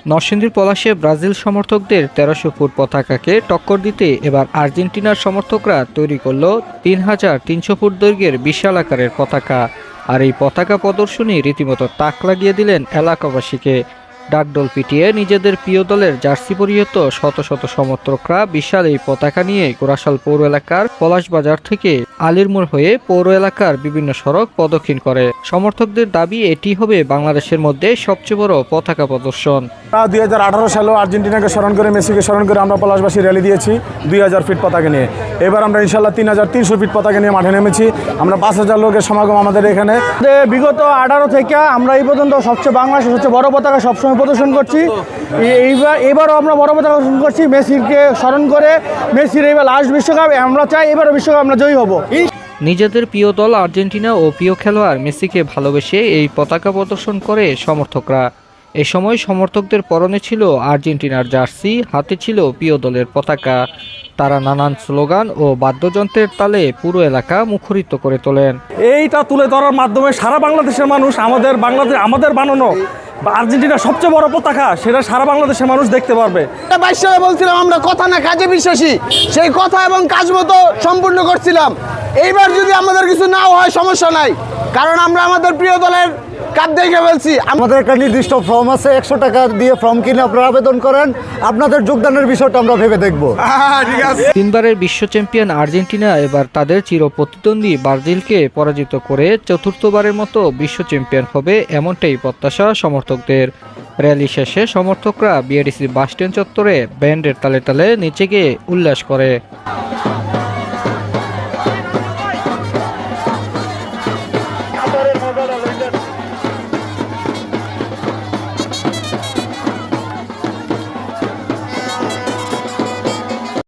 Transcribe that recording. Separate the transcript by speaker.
Speaker 1: নরসিংদীর পলাশে ব্রাজিল সমর্থকদের ১৩০০ ফুট পতাকাকে টক্কর দিতে এবার আর্জেন্টিনার সমর্থকরা তৈরি করল ৩৩০০ ফুট দৈর্ঘ্যের বিশাল আকারের পতাকা। আর এই পতাকা প্রদর্শনী রীতিমতো তাক লাগিয়ে দিলেন এলাকাবাসীকে। ডাকডোল পিটিয়ে নিজেদের প্রিয় দলের জার্সি পরিহিত শত শত সমর্থকরা বিশাল এই পতাকা নিয়ে গোরাশাল পৌর এলাকার পলাশবাজার থেকে আলিরমোড় হয়ে পৌর এলাকার বিভিন্ন সড়ক প্রদক্ষিণ করে। সমর্থকদের দাবি এটি হবে বাংলাদেশের মধ্যে সবচেয়ে বড় পতাকা প্রদর্শন।
Speaker 2: 2018 সালে আর্জেন্টিনাকে স্মরণ করে, মেসিকে স্মরণ করে আমরা পলাশবাসী র্যালি দিয়েছি 2000 ফিট পতাকা নিয়ে। এবার আমরা ইনশাল্লাহ 3300 ফিট পতাকা নিয়ে মাঠে নেমেছি। আমরা 5000 লোকের সমাগম আমাদের এখানে।
Speaker 3: বিগত 18 থেকে আমরা এই পর্যন্ত সবচেয়ে বাংলাদেশের সবচেয়ে বড় পতাকা সবসময় প্রদর্শন করছি। এবারও আমরা বড় পতাকা প্রদর্শন করছি মেসিকে স্মরণ করে। মেসির এবার লাস্ট বিশ্বকাপ, আমরা চাই এবারও বিশ্বকাপ আমরা জয়ী হব।
Speaker 1: নিজেদের প্রিয় দল আর্জেন্টিনা ও প্রিয় খেলোয়াড় মেসিকে ভালোবেসে এই পতাকা প্রদর্শন করে সমর্থকরা। এ সময় সমর্থকদের পরনে ছিল আর্জেন্টিনার জার্সি, হাতে ছিল প্রিয় দলের পতাকা। তারা নানান স্লোগান ও বাদ্যযন্ত্রের তালে পুরো এলাকা মুখরিত করে তোলেন।
Speaker 4: এইটা তুলে ধরার মাধ্যমে সারা বাংলাদেশের মানুষ আমাদের বানানো আর্জেন্টিনার সবচেয়ে বড় পতাকা সেটা সারা বাংলাদেশের মানুষ দেখতে পারবে।
Speaker 3: 22 সালে বলছিলাম আমরা কথা না কাজে বিশ্বাসী, সেই কথা এবং কাজ মতো সম্পূর্ণ করছিলাম। এইবার যদি আমাদের কিছু নাও হয় সমস্যা নাই, কারণ আমরা আমাদের প্রিয় দলের কাপ দেখে ফেলছি।
Speaker 5: আমাদের একটা নির্দিষ্ট ফর্ম আছে, 100 টাকা দিয়ে ফর্ম কিনে আপনারা আবেদন করেন। আপনাদের যোগদানের বিষয়টা আমরা ভেবে দেখব।
Speaker 1: তিনবারের বিশ্ব চ্যাম্পিয়ন আর্জেন্টিনা এবার তাদের চিরপ্রতিদ্বন্দ্বী ব্রাজিলকে পরাজিত করে চতুর্থবারের মতো বিশ্ব চ্যাম্পিয়ন হবে, এমনটাই প্রত্যাশা সমর্থকদের। র্যালি শেষে সমর্থকরা বিআরটিসি বাসস্ট্যান্ড চত্বরে ব্যান্ডের তালে তালে নিচে গিয়ে উল্লাস করে।